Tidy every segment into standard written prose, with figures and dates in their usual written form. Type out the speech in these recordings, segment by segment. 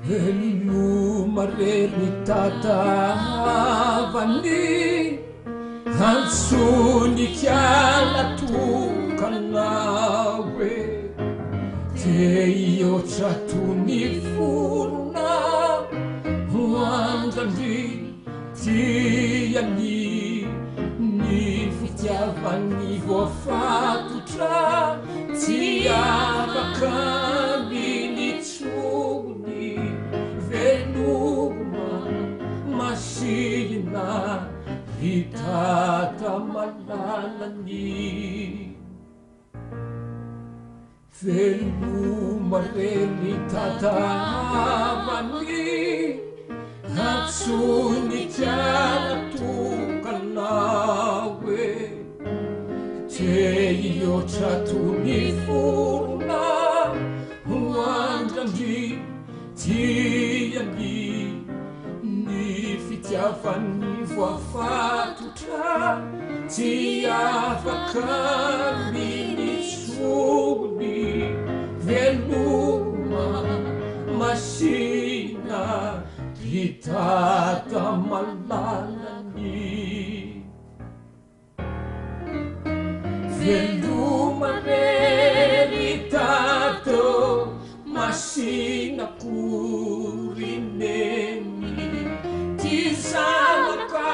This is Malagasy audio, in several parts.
Velumareni tatavani Ansuni chiala tukanawe Te io chatuni funa Wandandi tiani Ni fitiavani wafatutra Tiavakami ni chuni Veluma masina Vitata malalani Velumareni tatavani Hatsuni tiala tukanawe Te io chatuni funa Wandandi tiani Ni fitiavani wafatutra Tiavakami ni suni Veluma masina Vitata malalani Velumareni tato masina kurineni Tisalaka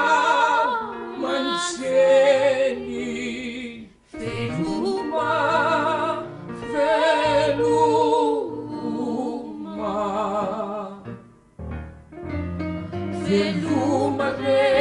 manseni Veluma, Veluma Velumareni